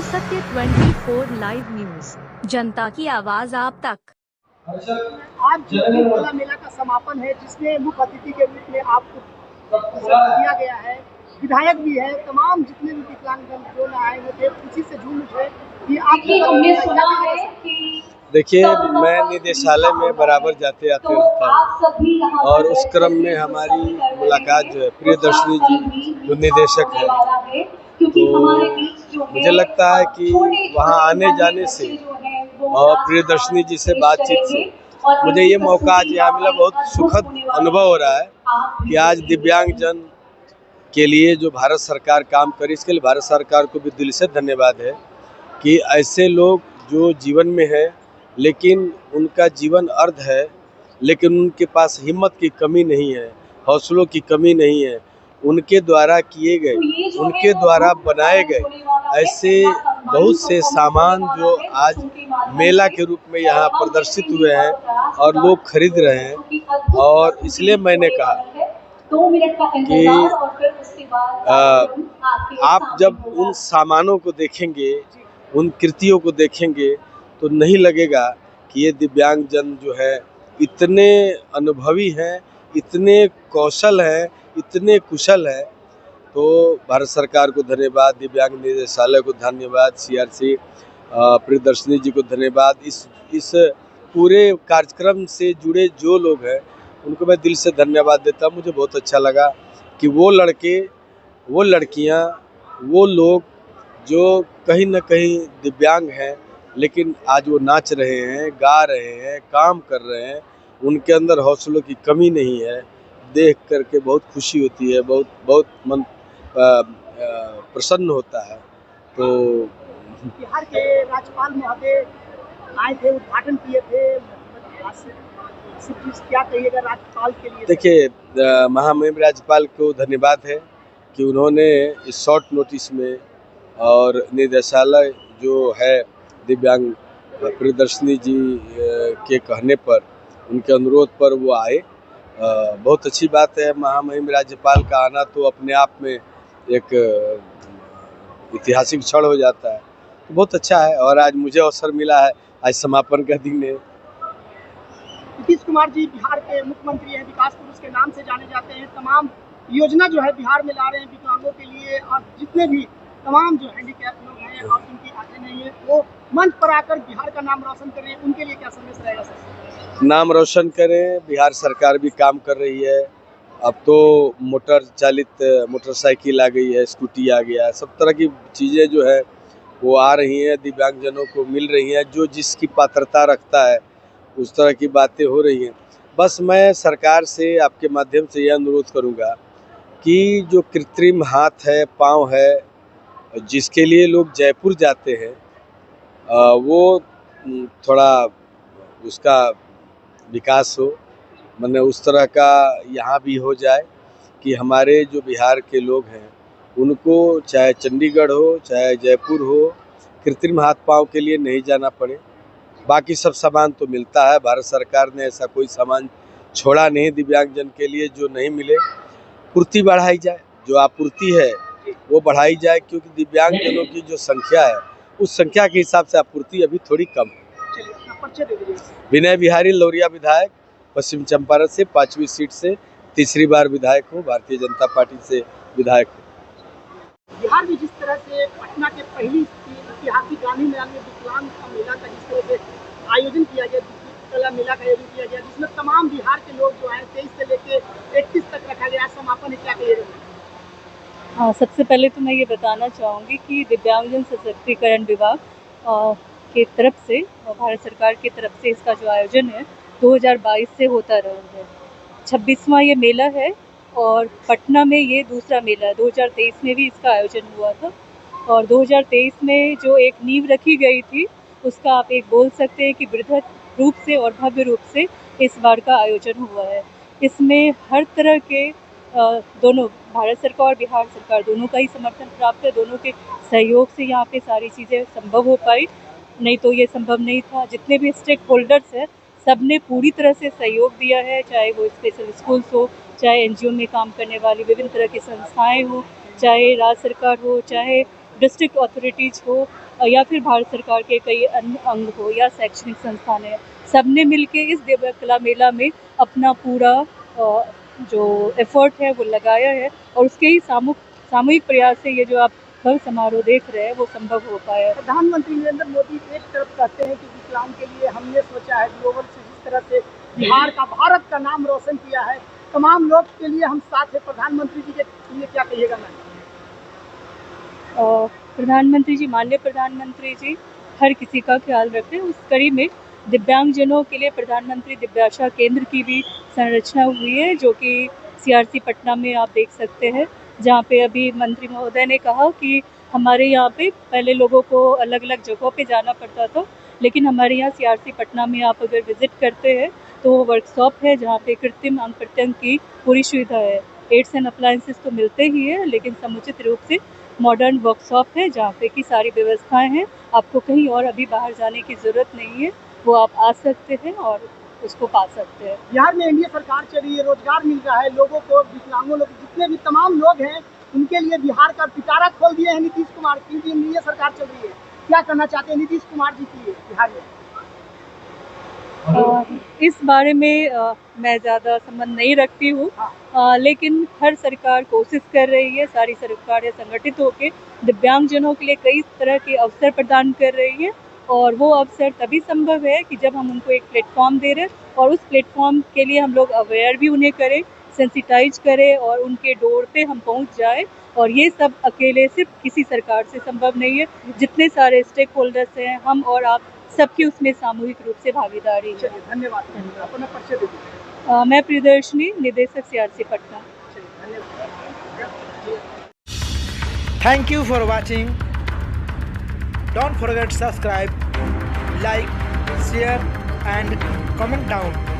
सत्य 24 live news, जनता की आवाज आप तक। आज जो मेला मेला का समापन है, जिसमें मुख्य अतिथि के रूप में आपको दिया गया है, विधायक भी है, तमाम जितने भी विकलांगजन जो आए हुए थे खुशी से झूम उठे कि आप देखिए, मैं निदेशालय में बराबर जाते आते रहता हूँ और उस क्रम में हमारी मुलाकात जो है प्रियदर्शनी जी जो निदेशक है, तो मुझे लगता है कि वहाँ आने जाने से और प्रियदर्शनी जी से बातचीत से मुझे ये मौका आज यहाँ मिला। बहुत सुखद अनुभव हो रहा है कि आज दिव्यांगजन के लिए जो भारत सरकार काम करे, इसके लिए भारत सरकार को भी दिल से धन्यवाद है कि ऐसे लोग जो जीवन में है लेकिन उनका जीवन अर्ध है, लेकिन उनके पास हिम्मत की कमी नहीं है, हौसलों की कमी नहीं है, उनके द्वारा किए गए, उनके द्वारा बनाए गए ऐसे बहुत से सामान जो आज मेला के रूप में यहाँ प्रदर्शित हुए हैं और लोग खरीद रहे हैं। और इसलिए मैंने कहा कि आप जब उन सामानों को देखेंगे, उन कृतियों को देखेंगे तो नहीं लगेगा कि ये दिव्यांगजन जो है इतने अनुभवी हैं, इतने कौशल हैं, इतने कुशल हैं। तो भारत सरकार को धन्यवाद, दिव्यांग निदेशालय को धन्यवाद, सीआरसी प्रियदर्शनी जी को धन्यवाद। इस पूरे कार्यक्रम से जुड़े जो लोग हैं उनको मैं दिल से धन्यवाद देता हूँ। मुझे बहुत अच्छा लगा कि वो लड़के, वो लड़कियाँ, वो लोग जो कहीं न कहीं दिव्यांग हैं लेकिन आज वो नाच रहे हैं, गा रहे हैं, काम कर रहे हैं, उनके अंदर हौसलों की कमी नहीं है। देख करके बहुत खुशी होती है, बहुत मन प्रसन्न होता है। तो बिहार के राज्यपाल महोदय आए थे, उद्घाटन किए थे, क्या कहिएगा राज्यपाल के लिए? देखिए, महामहिम राज्यपाल को धन्यवाद है कि उन्होंने इस शॉर्ट नोटिस में और निदेशालय जो है दिव्यांग प्रियदर्शनी जी के कहने पर, उनके अनुरोध पर वो आए। बहुत अच्छी बात है। महामहिम राज्यपाल का आना तो अपने आप में एक ऐतिहासिक क्षण हो जाता है, तो बहुत अच्छा है। और आज मुझे अवसर मिला है, आज समापन का दिन है। नीतीश कुमार जी बिहार के मुख्यमंत्री हैं, विकास पुरुष के नाम से जाने जाते हैं। तमाम योजना जो है बिहार में ला रहे हैं विकलांगों के लिए, और जितने भी तमाम जो हैंडीकैप लोग हैं और जिनकी आंखें नहीं है, वो मंच पर आकर बिहार का नाम रोशन कर रहे हैं। उनके लिए क्या संदेश रहेगा सर? नाम रोशन करें, बिहार सरकार भी काम कर रही है। अब तो मोटर चालित मोटरसाइकिल आ गई है, स्कूटी आ गया है, सब तरह की चीज़ें जो है वो आ रही हैं, दिव्यांगजनों को मिल रही हैं। जो जिसकी पात्रता रखता है उस तरह की बातें हो रही हैं। बस मैं सरकार से आपके माध्यम से यह अनुरोध करूँगा कि जो कृत्रिम हाथ है, पाँव है, जिसके लिए लोग जयपुर जाते हैं, वो थोड़ा उसका विकास हो, माने उस तरह का यहाँ भी हो जाए कि हमारे जो बिहार के लोग हैं उनको चाहे चंडीगढ़ हो चाहे जयपुर हो, कृत्रिम हाथ पाँव के लिए नहीं जाना पड़े। बाकी सब सामान तो मिलता है, भारत सरकार ने ऐसा कोई सामान छोड़ा नहीं दिव्यांगजन के लिए जो नहीं मिले। पूर्ति बढ़ाई जाए, जो आपूर्ति है वो बढ़ाई जाए, क्योंकि दिव्यांगजनों की जो संख्या है उस संख्या के हिसाब से आपूर्ति अभी थोड़ी कम है। विनय बिहारी लौरिया विधायक, पश्चिम चंपारण से 5वीं सीट से तीसरी बार विधायक हूँ, भारतीय जनता पार्टी से विधायक हूँ। बिहार में जिस तरह से पटना के पहली ऐतिहासिक गांधी मैदान में विकलांग का मेला का जिस तरह से आयोजन किया गया, कला मेला का आयोजन किया गया, जिसमें तमाम बिहार के लोग जो आए, 23 से लेकर 31 तक रखा गया समापन, क्या कहिएगा? हाँ, सबसे पहले तो मैं ये बताना चाहूँगी कि दिव्यांगजन सशक्तिकरण विभाग के तरफ से और भारत सरकार की तरफ से इसका जो आयोजन है 2022 से होता रहा है। 26वां ये मेला है और पटना में ये दूसरा मेला है। 2023 में भी इसका आयोजन हुआ था और 2023 में जो एक नींव रखी गई थी उसका आप एक बोल सकते हैं कि बृहद रूप से और भव्य रूप से इस बार का आयोजन हुआ है। इसमें हर तरह के दोनों भारत सरकार और बिहार सरकार दोनों का ही समर्थन प्राप्त है। दोनों के सहयोग से यहाँ पे सारी चीज़ें संभव हो पाई, नहीं तो ये संभव नहीं था। जितने भी स्टेक होल्डर्स हैं सब ने पूरी तरह से सहयोग दिया है, चाहे वो स्पेशल स्कूल्स हो, चाहे एनजीओ में काम करने वाली विभिन्न तरह की संस्थाएं हो, चाहे राज्य सरकार हो, चाहे डिस्ट्रिक्ट अथॉरिटीज़ हो, या फिर भारत सरकार के कई अन्य अंग हो या शैक्षणिक संस्थान है, सबने मिलके इस दिव्य कला मेला में अपना पूरा जो एफर्ट है वो लगाया है और उसके ही सामूहिक प्रयास से ये जो आप भव्य समारोह देख रहे हैं वो संभव हो पाया है। प्रधानमंत्री नरेंद्र मोदी एक तरफ कहते हैं कि विकलांग के लिए हमने सोचा है ग्लोबल से, जिस तरह से बिहार का, भारत का नाम रोशन किया है, तमाम लोग के लिए हम साथ हैं। प्रधानमंत्री जी के लिए क्या कहिएगा मैम? प्रधानमंत्री जी, माननीय प्रधानमंत्री जी हर किसी का ख्याल रखते हैं। उस कड़ी में दिव्यांगजनों के लिए प्रधानमंत्री दिव्याशा केंद्र की भी संरचना हुई है, जो कि CRC पटना में आप देख सकते हैं, जहाँ पे अभी मंत्री महोदय ने कहा कि हमारे यहाँ पे पहले लोगों को अलग अलग जगहों पे जाना पड़ता था, लेकिन हमारे यहाँ CRC पटना में आप अगर विजिट करते हैं तो वर्कशॉप है जहाँ पे कृत्रिम अंग प्रत्यंग की पूरी सुविधा है। एड्स एंड अप्लायंसेस तो मिलते ही है, लेकिन समुचित रूप से मॉडर्न वर्कशॉप है जहाँ पे की सारी व्यवस्थाएं हैं। आपको कहीं और अभी बाहर जाने की ज़रूरत नहीं है, वो आप आ सकते हैं और उसको पा सकते हैं। बिहार में एनडीए सरकार चल रही है, रोजगार मिल रहा है लोगों को, विकलांगों लोग, जितने भी तमाम लोग हैं उनके लिए बिहार का पिटारा खोल दिए हैं नीतीश कुमार, क्योंकि एनडीए सरकार चल रही है। क्या करना चाहते हैं नीतीश कुमार जी के लिए बिहार में? इस बारे में मैं ज़्यादा संबंध नहीं रखती हूँ, लेकिन हर सरकार कोशिश कर रही है, सारी सरकारें संगठित होकर दिव्यांगजनों के लिए कई तरह के अवसर प्रदान कर रही है और वो अवसर तभी संभव है कि जब हम उनको एक प्लेटफॉर्म दे रहे हैं और उस प्लेटफॉर्म के लिए हम लोग अवेयर भी उन्हें करें, सेंसिटाइज करें और उनके डोर पे हम पहुंच जाएं। और ये सब अकेले सिर्फ किसी सरकार से संभव नहीं है, जितने सारे स्टेक होल्डर्स हैं, हम और आप सबकी उसमें सामूहिक रूप से भागीदारी है। धन्यवाद। अपना परिचय दे दीजिए। मैं प्रियदर्शनी, निदेशक CRC Patna. Thank you for watching. Don't forget subscribe, like, share and comment down.